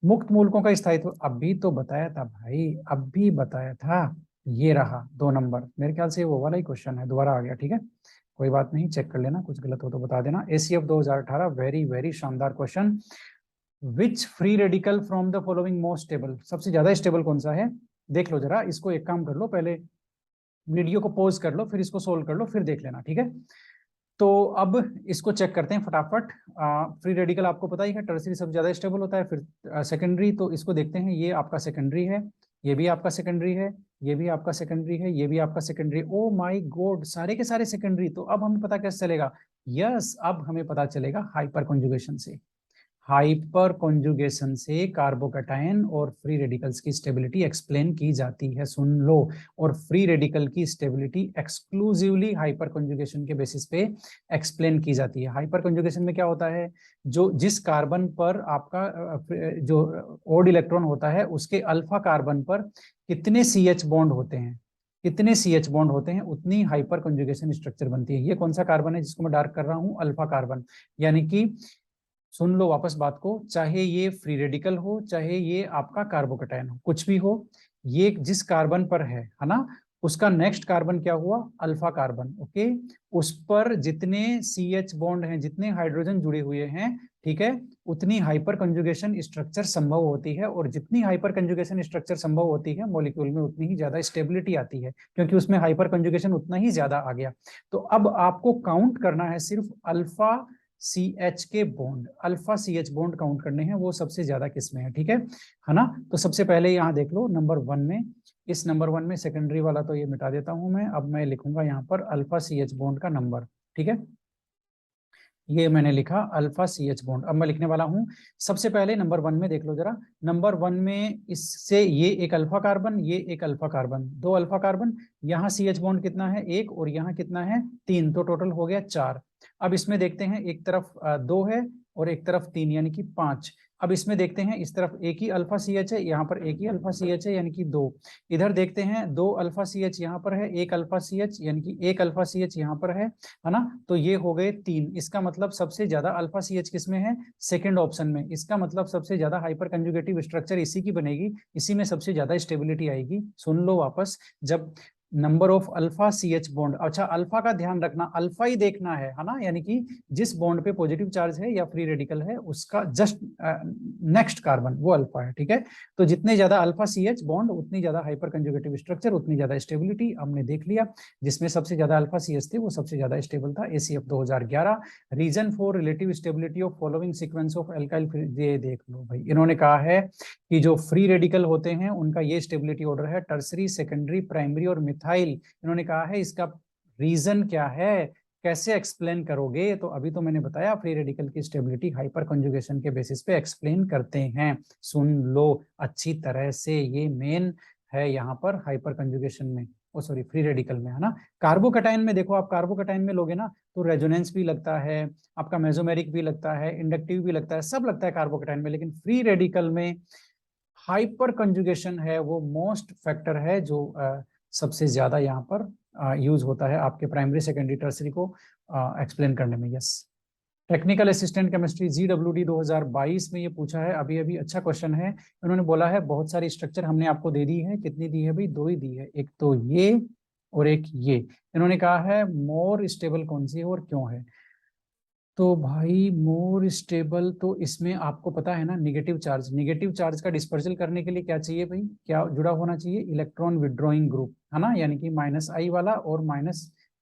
मुक्त मूलकों का स्थायित्व अभी तो बताया था भाई, अभी बताया था। ये रहा 2 नंबर, मेरे ख्याल से वो वाला ही क्वेश्चन है, दोबारा आ गया। ठीक है, कोई बात नहीं, चेक कर लेना, कुछ गलत हो तो बता देना। ACF 2018, वेरी वेरी शानदार question. Which free radical from the following most stable, सबसे ज्यादा स्टेबल कौन सा है? देख लो जरा इसको, एक काम कर लो, पहले वीडियो को पॉज कर लो, फिर इसको सोल्व कर लो, फिर देख लेना। ठीक है, तो अब इसको चेक करते हैं फटाफट। फ्री रेडिकल आपको पता ही है, टर्सरी सबसे ज्यादा स्टेबल होता है, फिर सेकेंडरी। तो इसको देखते हैं, ये आपका सेकेंडरी है, ये भी आपका सेकेंडरी है, ये भी आपका सेकेंडरी है, ये भी आपका सेकेंडरी। ओ माय गॉड, सारे के सारे सेकेंडरी। तो अब हमें पता कैसे चलेगा? यस, अब हमें पता चलेगा हाइपर कॉन्जुगेशन से। हाइपर कॉन्जुगेशन से कार्बोकेटाइन और फ्री रेडिकल्स की स्टेबिलिटी एक्सप्लेन की जाती है, सुन लो। और फ्री रेडिकल की स्टेबिलिटी एक्सक्लूसिवली हाइपर कॉन्जुगेशन के बेसिस पे एक्सप्लेन की जाती है। हाइपर कॉन्जुगेशन में क्या होता है? जो जिस कार्बन पर आपका जो ओड इलेक्ट्रॉन होता है, उसके अल्फा कार्बन पर कितने CH बॉन्ड होते हैं, कितने CH बॉन्ड होते हैं, उतनी हाइपर कॉन्जुगेशन स्ट्रक्चर बनती है। ये कौन सा कार्बन है जिसको मैं डार्क कर रहा हूं? Alpha carbon. यानी कि सुन लो वापस बात को, चाहे ये फ्री रेडिकल हो, चाहे ये आपका कार्बोकेटाइन हो, कुछ भी हो, ये जिस कार्बन पर है ना, उसका नेक्स्ट कार्बन क्या हुआ? Alpha carbon. ओके, उस पर जितने CH बॉन्ड हैं, जितने हाइड्रोजन जुड़े हुए हैं, ठीक है, उतनी हाइपर कंजुगेशन स्ट्रक्चर संभव होती है। और जितनी हाइपर कंजुगेशन स्ट्रक्चर संभव होती है मॉलिक्यूल में, उतनी ही ज्यादा स्टेबिलिटी आती है, क्योंकि उसमें हाइपर कंजुगेशन उतना ही ज्यादा आ गया। तो अब आपको काउंट करना है सिर्फ अल्फा CH के bond, alpha CH bond count करने हैं, वो सबसे ज्यादा किस में है? ठीक है ना। तो सबसे पहले यहाँ देख लो नंबर 1 में, इस नंबर 1 में सेकेंडरी वाला तो ये मिटा देता हूं मैं। अब मैं लिखूंगा यहाँ पर अल्फा CH बॉन्ड का नंबर। ठीक है, ये मैंने लिखा अल्फा CH बॉन्ड। अब मैं लिखने वाला हूं, सबसे पहले नंबर 1 में देख लो जरा। नंबर 1 में इससे ये एक अल्फा कार्बन, ये एक अल्फा कार्बन, 2 अल्फा कार्बन। यहाँ CH बॉन्ड कितना है? 1, और यहाँ कितना है? 3, तो टोटल हो गया 4। अब इसमें देखते हैं, एक तरफ 2 है और एक तरफ 3, यानी कि 5। अब इसमें देखते हैं, इस तरफ एक ही अल्फा CH है, यहाँ पर एक ही अल्फा CH है, यानी कि 2। इधर देखते हैं 2 अल्फा CH यहाँ पर है, 1 अल्फा CH, यानी कि 1 अल्फा CH यहाँ पर है ना। तो ये हो गए 3। इसका मतलब सबसे ज्यादा अल्फा CH किसमें है? सेकंड ऑप्शन में। इसका मतलब सबसे ज्यादा हाइपर कंजुगेटिव स्ट्रक्चर इसी की बनेगी, इसी में सबसे ज्यादा स्टेबिलिटी आएगी। सुन लो वापस, जब number of alpha CH bond, अच्छा अल्फा का ध्यान रखना, अल्फा ही देखना है ना, यानी कि जिस बॉन्ड पे पॉजिटिव चार्ज है या फ्री रेडिकल है, उसका जस्ट नेक्स्ट कार्बन वो अल्फा है। ठीक है, तो जितने ज्यादा अल्फा CH बॉन्ड, उतनी ज्यादा हाइपर कंजुगेटिव स्ट्रक्चर, उतनी ज्यादा स्टेबिलिटी। हमने देख लिया, जिसमें सबसे ज्यादा अल्फा CH थे वो सबसे ज्यादा स्टेबल था, ACF 2011। Reason for relative stability of following sequence of alkyl, ये देख लो भाई, इन्होंने कहा है कि जो फ्री रेडिकल होते हैं उनका ये स्टेबिलिटी ऑर्डर है, टर्सरी, सेकेंडरी, प्राइमरी और मिथाइल। इन्होंने कहा है इसका रीजन क्या है, कैसे एक्सप्लेन करोगे? तो अभी तो मैंने बताया, फ्री रेडिकल की स्टेबिलिटी हाइपर कंजुगेशन के बेसिस पे एक्सप्लेन करते हैं। सुन लो अच्छी तरह से, ये मेन है यहाँ पर हाइपर कंजुगेशन में, ओ सॉरी फ्री रेडिकल में, है ना। कार्बोकेटाइन में देखो, आप कार्बोकेटाइन में लोगे ना तो रेजोनेंस भी लगता है, आपका मेसोमेरिक भी लगता है, इंडक्टिव भी लगता है, सब लगता है कार्बोकेटाइन में। लेकिन फ्री रेडिकल में हाइपर कंजुगेशन है, वो मोस्ट फैक्टर है जो सबसे ज्यादा यहाँ पर यूज होता है आपके प्राइमरी, सेकेंडरी, टर्सरी को एक्सप्लेन करने में। Yes. Technical assistant chemistry GWD 2022 में ये पूछा है अभी अभी, अच्छा क्वेश्चन है। उन्होंने बोला है बहुत सारी स्ट्रक्चर हमने आपको दे दी है, कितनी दी है भाई? 2 ही दी है, एक तो ये और एक ये। इन्होंने कहा है मोर स्टेबल कौन सी है और क्यों है। तो भाई मोर स्टेबल, तो इसमें आपको पता है ना निगेटिव चार्ज का डिस्पर्जल करने के लिए क्या चाहिए भाई, क्या जुड़ा होना चाहिए, इलेक्ट्रॉन विड्रॉइंग ग्रुप, है ना, यानी कि -I वाला और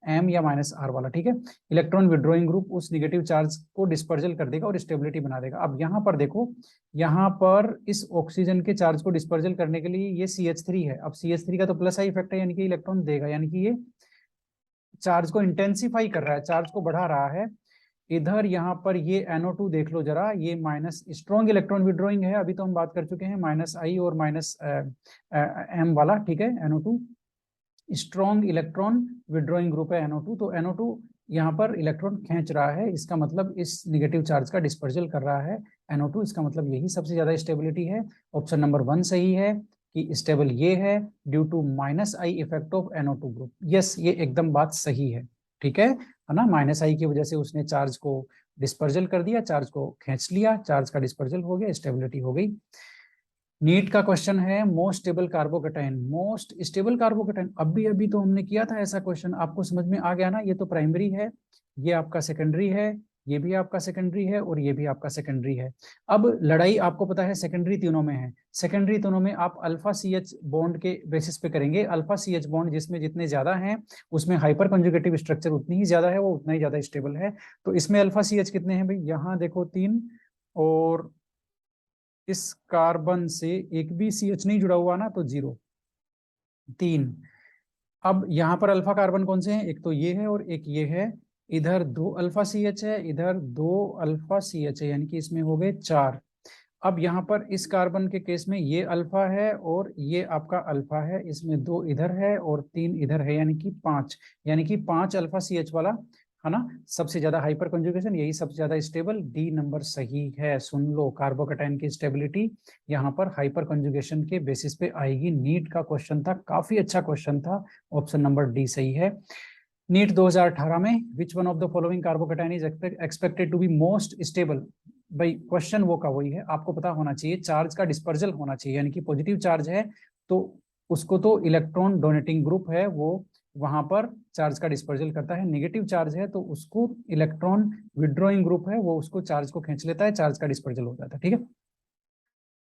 -M या -R वाला, ठीक है। इलेक्ट्रॉन विड्रॉइंग ग्रुप उस निगेटिव चार्ज को डिस्पर्जल कर देगा और स्टेबिलिटी बना देगा। अब यहाँ पर देखो, यहाँ पर इस ऑक्सीजन के चार्ज को डिस्पर्जल करने के लिए ये CH3 है। अब CH3 का तो प्लस I इफेक्ट है, यानी कि इलेक्ट्रॉन देगा, यानी कि ये चार्ज को इंटेंसिफाई कर रहा है, चार्ज को बढ़ा रहा है। इधर यहाँ पर ये NO2 देख लो जरा, ये माइनस स्ट्रॉन्ग इलेक्ट्रॉन विड्रॉइंग है, अभी तो हम बात कर चुके हैं -I और -M वाला, ठीक है। NO2 strong electron withdrawing group है NO2, तो NO2 यहाँ पर इलेक्ट्रॉन खींच रहा है, इसका मतलब इस निगेटिव चार्ज का डिस्पर्जल कर रहा है NO2, इसका मतलब यही सबसे ज्यादा स्टेबिलिटी है। ऑप्शन नंबर 1 सही है कि स्टेबल ये है due to -I effect of NO2 group. Yes, ये एकदम बात सही है, ठीक है ना। -I की वजह से उसने चार्ज को डिस्पर्जल कर दिया, चार्ज को खींच लिया, चार्ज का डिस्पर्जल हो गया, स्टेबिलिटी हो गई। नीट का क्वेश्चन है most stable carbocation. Most stable carbocation, अभी तो हमने किया था ऐसा क्वेश्चन, आपको समझ में आ गया ना। ये तो प्राइमरी है, ये आपका सेकेंडरी है, ये भी आपका सेकेंडरी है और ये भी आपका सेकेंडरी है। अब लड़ाई आपको पता है सेकेंडरी तीनों में है। सेकेंडरी तीनों में आप अल्फा CH बॉन्ड के बेसिस पे करेंगे। अल्फा CH बॉन्ड जिसमें जितने ज्यादा हैं उसमें हाइपर कंजुगेटिव स्ट्रक्चर उतनी ही ज्यादा है, वो उतना ही ज्यादा स्टेबल है। तो इसमें अल्फा CH कितने हैं भाई, यहाँ देखो 3, और इस कार्बन से एक भी CH नहीं जुड़ा हुआ ना, तो 0, 3। अब यहाँ पर अल्फा कार्बन कौन से हैं, एक तो ये है और एक ये है। इधर 2 अल्फा CH है, इधर 2 अल्फा CH है, यानी कि इसमें हो गए 4। अब यहाँ पर इस कार्बन के केस में ये अल्फा है और ये आपका अल्फा है, इसमें 2 इधर है और 3 इधर है, यानी कि 5। यानी कि 5 अल्फा CH वाला, है ना, सबसे ज्यादा हाइपर कंजुगेशन, यही सबसे ज्यादा स्टेबल। डी नंबर सही है। सुन लो, कार्बोकेटाइन की स्टेबिलिटी यहाँ पर हाइपर कंजुगेशन के बेसिस पे आएगी। नीट का क्वेश्चन था, काफी अच्छा क्वेश्चन था। ऑप्शन नंबर डी सही है। नीट 2018 में which one of the following carbocation is expected to be most stable. भाई क्वेश्चन वो का वही है, आपको पता होना चाहिए चार्ज का डिस्पर्जल होना चाहिए, यानी कि पॉजिटिव चार्ज है तो उसको तो इलेक्ट्रॉन डोनेटिंग ग्रुप है वो वहां पर चार्ज का डिस्पर्जल करता है। नेगेटिव चार्ज है तो उसको इलेक्ट्रॉन विड्रॉइंग ग्रुप है वो उसको चार्ज को खींच लेता है, चार्ज का डिस्पर्जल हो जाता है, ठीक है।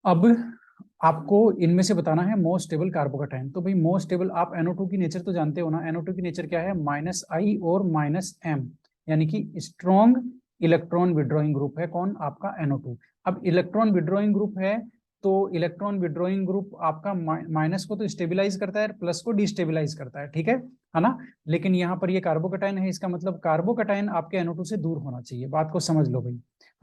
अब आपको इनमें से बताना है मोस्ट स्टेबल कार्बोकेटाइन। तो भाई मोस्ट स्टेबल, आप NO2 की नेचर तो जानते हो ना। NO2 की नेचर क्या है, -I और -M, यानी कि स्ट्रॉन्ग इलेक्ट्रॉन विड्रॉइंग ग्रुप है कौन, आपका NO2। अब इलेक्ट्रॉन विड्रॉइंग ग्रुप है तो इलेक्ट्रॉन विड्रॉइंग ग्रुप आपका माइनस को तो स्टेबिलाईज करता है, प्लस को डिस्टेबिलाईज करता है, ठीक है ना। लेकिन यहाँ पर ये कार्बोकेटाइन है, इसका मतलब कार्बोकेटाइन आपके NO2 से दूर होना चाहिए। बात को समझ लो भाई,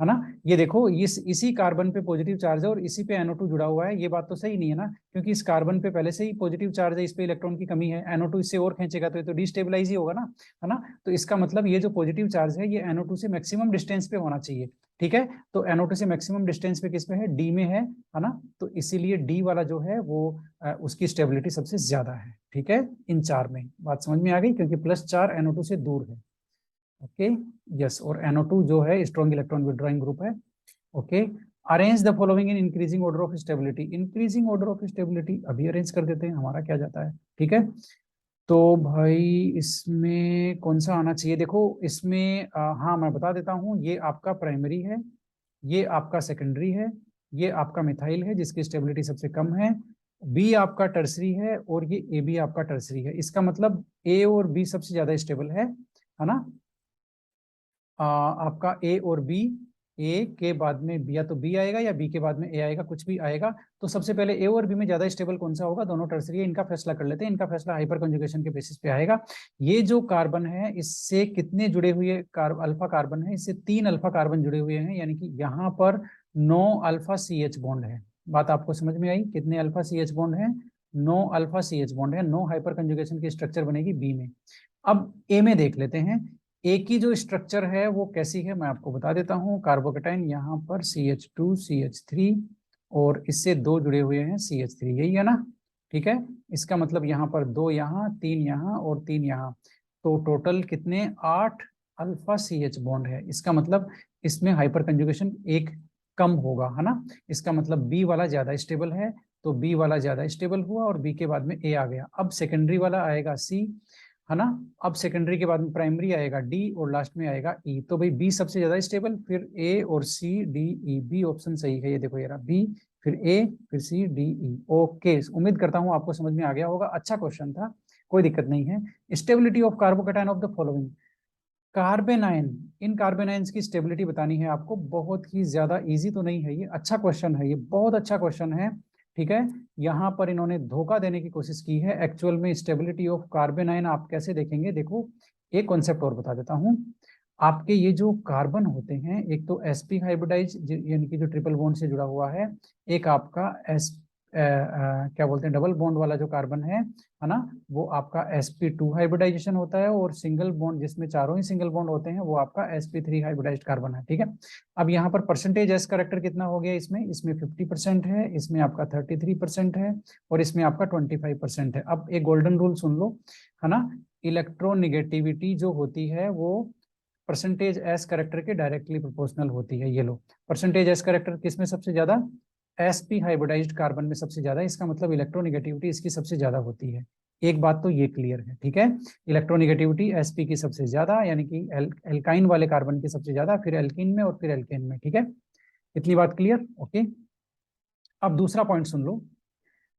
है ना। ये देखो, इसी कार्बन पे पॉजिटिव चार्ज है और इसी पे NO2 जुड़ा हुआ है, ये बात तो सही नहीं है ना, क्योंकि इस कार्बन पे पहले से ही पॉजिटिव चार्ज है, इस पे इलेक्ट्रॉन की कमी है, NO2 इससे और खींचेगा तो ये तो डिस्टेबलाइज ही होगा ना, है ना। तो इसका मतलब ये जो पॉजिटिव चार्ज है ये NO2 से मैक्सिमम डिस्टेंस पे होना चाहिए, ठीक है। तो NO2 से मैक्सिमम डिस्टेंस पे किस पे है, डी में है ना। तो इसीलिए डी वाला जो है वो उसकी स्टेबिलिटी सबसे ज्यादा है, ठीक है। इन 4 में बात समझ में आ गई, क्योंकि +4 NO2 से दूर है। Okay, yes. और NO2 जो है स्ट्रॉन्ग इलेक्ट्रॉन विड्रॉइंग ग्रुप है। Okay, arrange the following in increasing order of stability. Increasing order of stability अभी अरेंज कर देते हैं, हमारा क्या जाता है, ठीक है। तो भाई इसमें कौन सा आना चाहिए, देखो इसमें हाँ मैं बता देता हूँ, ये आपका प्राइमरी है, ये आपका सेकेंडरी है, ये आपका मिथाइल है जिसकी स्टेबिलिटी सबसे कम है, बी आपका टर्सरी है और ये ए बी आपका टर्सरी है। इसका मतलब ए और बी सबसे ज्यादा स्टेबल है ना। आपका ए और बी, ए के बाद में बी, या तो बी आएगा या बी के बाद में ए आएगा, कुछ भी आएगा। तो सबसे पहले ए और बी में ज्यादा स्टेबल कौन सा होगा, दोनों टर्सरी है, इनका फैसला कर लेते हैं। इनका फैसला हाइपर कंजुगेशन के बेसिस पे आएगा। ये जो कार्बन है इससे कितने जुड़े हुए अल्फा कार्बन है, इससे 3 अल्फा कार्बन जुड़े हुए हैं, यानी कि यहाँ पर 9 अल्फा CH बॉन्ड है। बात आपको समझ में आई, कितने अल्फा CH बॉन्ड है, 9 अल्फा CH बॉन्ड है। 9 हाइपर कंजुगेशन की स्ट्रक्चर बनेगी बी में। अब ए में देख लेते हैं, ए की जो स्ट्रक्चर है वो कैसी है मैं आपको बता देता हूँ। कार्बोकेटाइन यहाँ पर CH2 CH3 और इससे 2 जुड़े हुए हैं CH3, यही है ना, ठीक है। इसका मतलब यहाँ पर 2 यहाँ, 3 यहाँ और 3 यहाँ, तो टोटल कितने, 8 अल्फा CH बॉन्ड है। इसका मतलब इसमें हाइपर कंजुगेशन एक कम होगा, है ना। इसका मतलब बी वाला ज्यादा स्टेबल है, तो बी वाला ज्यादा स्टेबल हुआ और बी के बाद में ए आ गया। अब सेकेंडरी वाला आएगा सी, है ना। अब सेकेंडरी के बाद में प्राइमरी आएगा डी और लास्ट में आएगा ई। तो भाई बी सबसे ज्यादा स्टेबल, फिर ए और C D E. B option सही है, ये देखो ये रहा बी, फिर ए, फिर सी डी ई। ओके, उम्मीद करता हूं आपको समझ में आ गया होगा। अच्छा क्वेश्चन था, कोई दिक्कत नहीं है। Stability of carbocation of the following. Carbanion, इन कार्बेनाइंस की स्टेबिलिटी बतानी है आपको। बहुत ही ज्यादा इजी तो नहीं है ये, अच्छा क्वेश्चन है ये, बहुत अच्छा क्वेश्चन है, ठीक है। यहाँ पर इन्होंने धोखा देने की कोशिश की है। एक्चुअल में स्टेबिलिटी ऑफ कार्बेनाइन आप कैसे देखेंगे, देखो एक कॉन्सेप्ट और बता देता हूँ। आपके ये जो कार्बन होते हैं, एक तो sp हाइब्रिडाइज यानी कि जो ट्रिपल बॉन्ड से जुड़ा हुआ है, एक आपका क्या बोलते हैं डबल बॉन्ड वाला जो कार्बन है ना, वो आपका sp2 हाइब्रिडाइजेशन होता है, और सिंगल बॉन्ड जिसमें चारों ही सिंगल बॉन्ड होते हैं वो आपका sp3 हाइब्रिडाइज्ड कार्बन है, ठीक है। अब यहाँ पर परसेंटेज एस करेक्टर कितना हो गया, इसमें 50% है, इसमें आपका 33% है, और इसमें आपका 25% है। अब एक गोल्डन रूल सुन लो, है ना। इलेक्ट्रोनिगेटिविटी जो होती है वो परसेंटेज एस करेक्टर के डायरेक्टली प्रोपोर्शनल होती है। ये लो, परसेंटेज एस करेक्टर किसमें सबसे ज्यादा, sp हाइब्रिडाइज्ड कार्बन में सबसे ज्यादा। इसका मतलब इलेक्ट्रोनिगेटिविटी इसकी सबसे ज्यादा होती है। एक बात तो ये क्लियर है, ठीक है। इलेक्ट्रोनिगेटिविटी sp की सबसे ज्यादा, यानी कि एल्काइन वाले कार्बन की सबसे ज्यादा, फिर एल्कीन में और फिर एल्केन में, ठीक है। इतनी बात क्लियर, ओके। अब दूसरा पॉइंट सुन लो,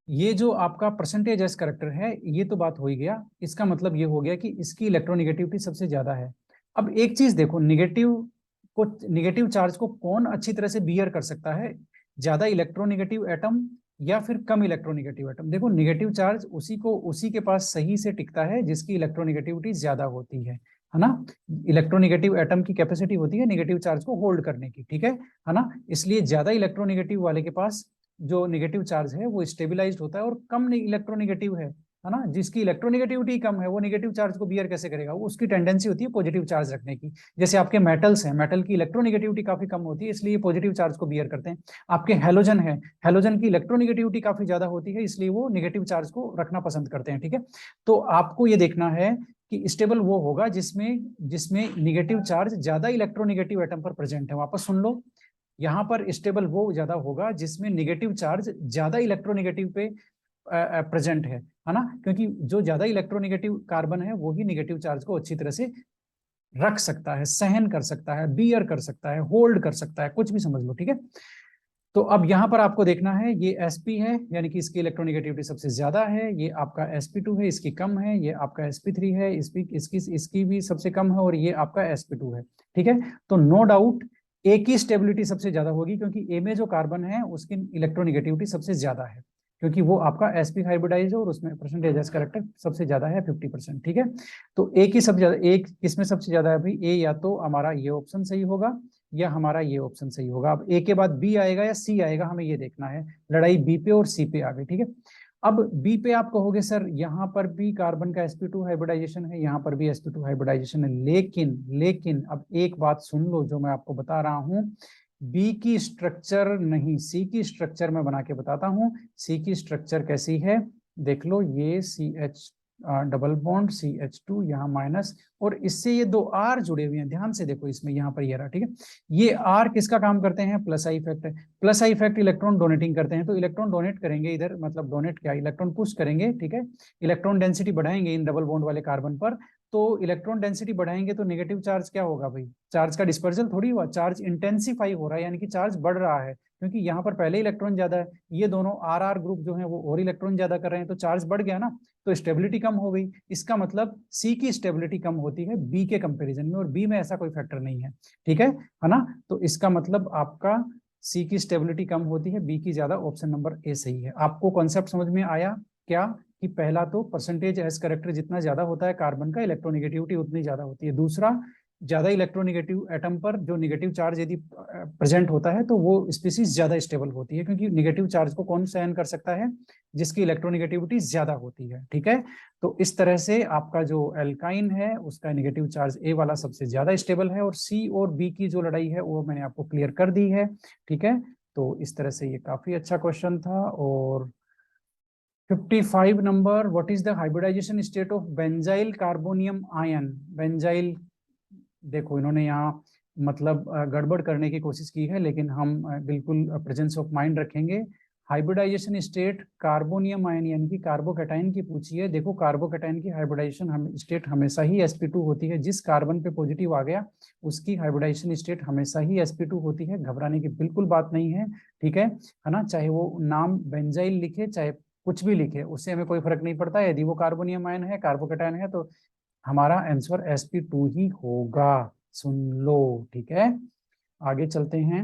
ये जो आपका परसेंटेज एस करेक्टर है, ये तो बात हो ही गया। इसका मतलब ये हो गया कि इसकी इलेक्ट्रोनिगेटिविटी सबसे ज्यादा है। अब एक चीज देखो, निगेटिव चार्ज को कौन अच्छी तरह से बियर कर सकता है, ज्यादा इलेक्ट्रोनिगेटिव एटम या फिर कम इलेक्ट्रोनिगेटिव एटम। देखो निगेटिव चार्ज उसी के पास सही से टिकता है जिसकी इलेक्ट्रोनिगेटिविटी ज्यादा होती है ना। इलेक्ट्रोनिगेटिव एटम की कैपेसिटी होती है निगेटिव चार्ज को होल्ड करने की, ठीक है ना। इसलिए ज्यादा इलेक्ट्रोनिगेटिव वाले के पास जो निगेटिव चार्ज है वो स्टेबिलाईज्ड होता है, और कम इलेक्ट्रोनिगेटिव है ना, जिसकी इलेक्ट्रोनिगेटिविटी कम है वो निगेटिव चार्ज को बियर कैसे करेगा, वो उसकी टेंडेंसी होती है पॉजिटिव चार्ज रखने की। जैसे आपके मेटल्स हैं, मेटल की इलेक्ट्रोनिगेटिविटी काफी कम होती है, इसलिए पॉजिटिव चार्ज को बियर करते हैं। आपके हेलोजन है, हेलोजन की इलेक्ट्रोनिगेटिविटी काफी ज्यादा होती है, इसलिए वो निगेटिव चार्ज को रखना पसंद करते हैं, ठीक है। तो आपको ये देखना है कि स्टेबल वो होगा जिसमें निगेटिव चार्ज ज्यादा इलेक्ट्रोनिगेटिव एटम पर प्रेजेंट है। वापस सुन लो, यहाँ पर स्टेबल वो ज्यादा होगा जिसमें निगेटिव चार्ज ज्यादा इलेक्ट्रोनिगेटिव पे प्रेजेंट है ना, क्योंकि जो ज्यादा इलेक्ट्रोनिगेटिव कार्बन है वो ही निगेटिव चार्ज को अच्छी तरह से रख सकता है, सहन कर सकता है, बियर कर सकता है, होल्ड कर सकता है, कुछ भी समझ लो, ठीक है। तो अब यहां पर आपको देखना है, ये sp है यानी कि इसकी इलेक्ट्रोनिगेटिविटी सबसे ज्यादा है, ये आपका sp2 है इसकी कम है, ये आपका sp3 है इसकी भी सबसे कम है, और ये आपका sp2 है, ठीक है। तो नो डाउट ए की स्टेबिलिटी सबसे ज्यादा होगी, क्योंकि ए में जो कार्बन है उसकी इलेक्ट्रोनिगेटिविटी सबसे ज्यादा है, क्योंकि वो आपका sp हाइब्रिडाइज है और उसमें परसेंटेज एस करेक्टर सबसे ज्यादा है 50%, ठीक है। तो ए की सबसे ज्यादा, एक किसमें सबसे ज्यादा है भाई, ए या तो हमारा ये ऑप्शन सही होगा या हमारा ये ऑप्शन सही होगा। अब ए के बाद बी आएगा या सी आएगा, हमें ये देखना है। लड़ाई बी पे और सी पे आ गई, ठीक है। अब बी पे आप कहोगे सर यहाँ पर भी कार्बन का sp2 हाइब्रिडाइजेशन है, यहाँ पर भी sp2 हाइब्रिडाइजेशन है, लेकिन अब एक बात सुन लो जो मैं आपको बता रहा हूँ। बी की स्ट्रक्चर नहीं, सी की स्ट्रक्चर मैं बना के बताता हूँ। सी की स्ट्रक्चर कैसी है देख लो, ये CH डबल बॉन्ड CH2 यहाँ माइनस, और इससे ये दो R जुड़े हुए हैं, ध्यान से देखो इसमें, यहाँ पर ये रहा, ठीक है। ये R किसका काम करते हैं, प्लस आई इफेक्ट है। Plus I effect electron donating करते हैं, तो इलेक्ट्रॉन डोनेट करेंगे इधर, मतलब डोनेट क्या, इलेक्ट्रॉन पुश करेंगे, ठीक है। इलेक्ट्रॉन डेंसिटी बढ़ाएंगे इन डबल बॉन्ड वाले कार्बन पर, तो इलेक्ट्रॉन डेंसिटी बढ़ाएंगे तो नेगेटिव चार्ज क्या होगा भाई, चार्ज का डिस्पर्जल थोड़ी हुआ, चार्ज इंटेंसिफाई हो रहा है, यानी कि चार्ज बढ़ रहा है, क्योंकि यहाँ पर पहले इलेक्ट्रॉन ज्यादा है, ये दोनों RR ग्रुप जो है वो और इलेक्ट्रॉन ज्यादा कर रहे हैं, तो चार्ज बढ़ गया ना, तो स्टेबिलिटी कम हो गई। इसका मतलब सी की स्टेबिलिटी कम होती है बी के कंपैरिजन में, और बी में ऐसा कोई फैक्टर नहीं है, ठीक है ना। तो इसका मतलब आपका सी की स्टेबिलिटी कम होती है, बी की ज्यादा, ऑप्शन नंबर ए सही है। आपको कॉन्सेप्ट समझ में आया क्या, कि पहला तो परसेंटेज एस करेक्टर जितना ज्यादा होता है कार्बन का, इलेक्ट्रोनिगेटिविटी उतनी ज्यादा होती है। दूसरा, ज्यादा इलेक्ट्रोनिगेटिव एटम पर जो निगेटिव चार्ज यदि प्रेजेंट होता है तो वो स्पीसीज ज्यादा स्टेबल होती है, क्योंकि निगेटिव चार्ज को कौन सहन कर सकता है, जिसकी इलेक्ट्रोनिगेटिविटी ज्यादा होती है, ठीक है। तो इस तरह से आपका जो एल्काइन है उसका निगेटिव चार्ज ए वाला सबसे ज्यादा स्टेबल है, और सी और बी की जो लड़ाई है वो मैंने आपको क्लियर कर दी है, ठीक है। तो इस तरह से ये काफी अच्छा क्वेश्चन था। और 55 number, what is the hybridisation state of benzyl carbonium ion. Benzyl, देखो इन्होंने यहाँ मतलब गड़बड़ करने की कोशिश की है, लेकिन हम बिल्कुल प्रेजेंस ऑफ माइंड रखेंगे। हाइब्रिडाइजेशन स्टेट कार्बोनियम आयन यानी कि कार्बोकैटायन की पूछी है। देखो कार्बोकैटायन की हाइब्रिडाइजेशन स्टेट हमेशा ही sp2 होती है। जिस कार्बन पे पॉजिटिव आ गया उसकी हाइब्रिडाइजेशन स्टेट हमेशा ही sp2 होती है। घबराने की बिल्कुल बात नहीं है, ठीक है ना। चाहे वो नाम बेंजाइल लिखे चाहे कुछ भी लिखे, उससे हमें कोई फर्क नहीं पड़ता। यदि वो कार्बोनियम आयन है, कार्बोकैटायन है, तो हमारा आंसर sp2 ही होगा। सुन लो, ठीक है। आगे चलते हैं।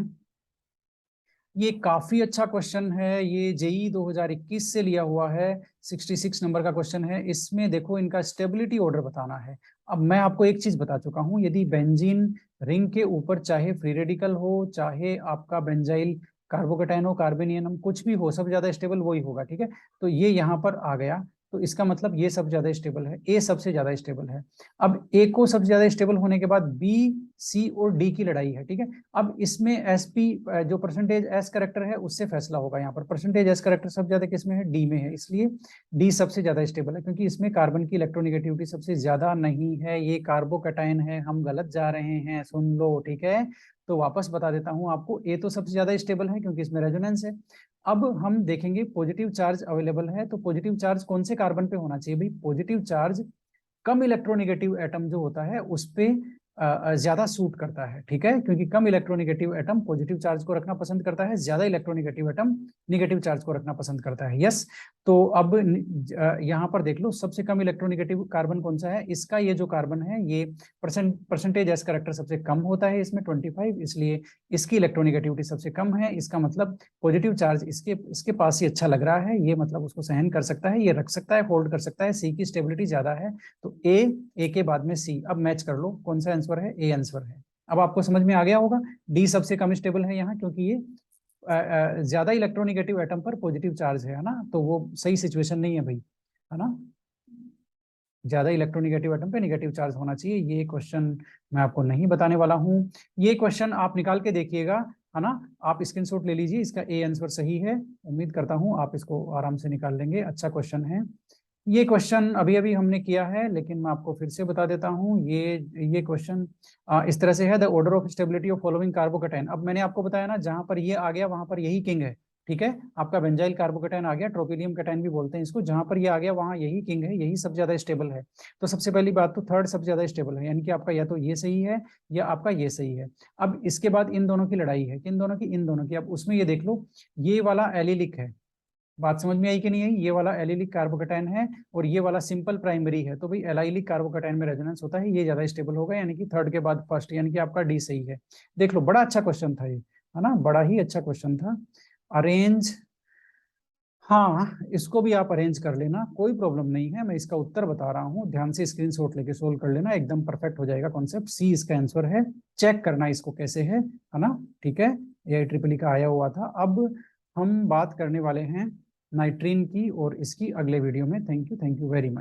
ये काफी अच्छा क्वेश्चन है, ये जेई 2021 से लिया हुआ है, 66 नंबर का क्वेश्चन है। इसमें देखो इनका स्टेबिलिटी ऑर्डर बताना है। अब मैं आपको एक चीज बता चुका हूं, यदि बेंजीन रिंग के ऊपर चाहे फ्री रेडिकल हो चाहे आपका बेंजाइल कार्बोकैटायन हो कार्बेनियम कुछ भी हो, सबसे ज्यादा स्टेबल वही होगा, ठीक है। तो ये यहाँ पर आ गया, तो इसका मतलब ये सबसे ज्यादा स्टेबल है, ए सबसे ज्यादा स्टेबल है। अब ए को सबसे ज्यादा स्टेबल होने के बाद बी, सी और डी की लड़ाई है, ठीक है। अब इसमें एसपी जो परसेंटेज एस करेक्टर है उससे फैसला होगा। यहाँ पर परसेंटेज एस करेक्टर सबसे ज्यादा किस में है, डी में है, इसलिए डी सबसे ज्यादा स्टेबल है, क्योंकि इसमें कार्बन की इलेक्ट्रोनेगेटिविटी सबसे ज्यादा नहीं है। ये कार्बोकैटायन है, हम गलत जा रहे हैं, सुन लो, ठीक है। तो वापस बता देता हूं आपको, ए तो सबसे ज्यादा स्टेबल है क्योंकि इसमें रेजोनेंस है। अब हम देखेंगे पॉजिटिव चार्ज अवेलेबल है, तो पॉजिटिव चार्ज कौन से कार्बन पे होना चाहिए भाई। पॉजिटिव चार्ज कम इलेक्ट्रोनेगेटिव एटम जो होता है उस पे ज्यादा सूट करता है, ठीक है, क्योंकि कम इलेक्ट्रोनेगेटिव एटम पॉजिटिव चार्ज को रखना पसंद करता है, ज्यादा इलेक्ट्रोनेगेटिव एटम निगेटिव चार्ज को रखना पसंद करता है। यस, तो अब यहाँ पर देख लो सबसे कम इलेक्ट्रोनेगेटिव कार्बन कौन सा है, इसका ये जो कार्बन है ये परसेंटेज एस करेक्टर सबसे कम होता है इसमें 25, इसलिए इसकी इलेक्ट्रोनेगेटिविटी सबसे कम है। इसका मतलब पॉजिटिव चार्ज इसके इसके पास ही अच्छा लग रहा है, ये मतलब उसको सहन कर सकता है, ये रख सकता है, होल्ड कर सकता है। सी की स्टेबिलिटी ज्यादा है, तो ए के बाद में सी। अब मैच कर लो कौन सा आंसर है, ए आंसर है। अब आपको समझ में आ गया होगा, डी सबसे कम स्टेबल है यहाँ, क्योंकि ये ज्यादा इलेक्ट्रोनेगेटिव एटम पर पॉजिटिव चार्ज है ना, तो वो सही सिचुएशन नहीं है भाई, है ना। ज्यादा इलेक्ट्रोनेगेटिव एटम पे नेगेटिव चार्ज होना चाहिए। ये क्वेश्चन मैं आपको नहीं बताने वाला हूँ, ये क्वेश्चन आप निकाल के देखिएगा, है ना। आप स्क्रीनशॉट ले लीजिए, इसका ए आंसर सही है। उम्मीद करता हूँ आप इसको आराम से निकाल लेंगे, अच्छा क्वेश्चन है। ये क्वेश्चन अभी अभी हमने किया है, लेकिन मैं आपको फिर से बता देता हूँ। ये क्वेश्चन इस तरह से है, the order of stability of following carbocation. अब मैंने आपको बताया ना, जहां पर ये आ गया वहां पर यही किंग है, ठीक है। आपका बेंजाइल कार्बोकैटायन आ गया, ट्रोपिलियम कैटायन भी बोलते हैं इसको, जहां पर ये आ गया वहां यही किंग है, यही सबसे ज्यादा स्टेबल है। तो सबसे पहली बात तो थर्ड सबसे ज्यादा स्टेबल है, यानी कि आपका या तो ये सही है या आपका ये सही है। अब इसके बाद इन दोनों की लड़ाई है, किन दोनों की, इन दोनों की। अब उसमें ये देख लो, ये वाला एलिलिक है, बात समझ में आई कि नहीं आई। ये वाला एलिलिक कार्बोकैटायन है और ये वाला सिंपल प्राइमरी है, तो भाई एलाइलिक कार्बोकैटायन में रेजोनेंस होता है, ये ज्यादा स्टेबल होगा, यानी कि थर्ड के बाद फर्स्ट, यानी कि आपका डी सही है। देख लो, बड़ा अच्छा क्वेश्चन था ये, है ना, बड़ा ही अच्छा क्वेश्चन था। अरेंज, हाँ इसको भी आप अरेंज कर लेना, कोई प्रॉब्लम नहीं है। मैं इसका उत्तर बता रहा हूँ, ध्यान से स्क्रीनशॉट लेके सोल्व कर लेना, एकदम परफेक्ट हो जाएगा कॉन्सेप्ट। सी इसका आंसर है, चेक करना इसको कैसे है ना, ठीक है। AIEEE का आया हुआ था। अब हम बात करने वाले हैं नाइट्रीन की, और इसकी अगले वीडियो में। Thank you very much.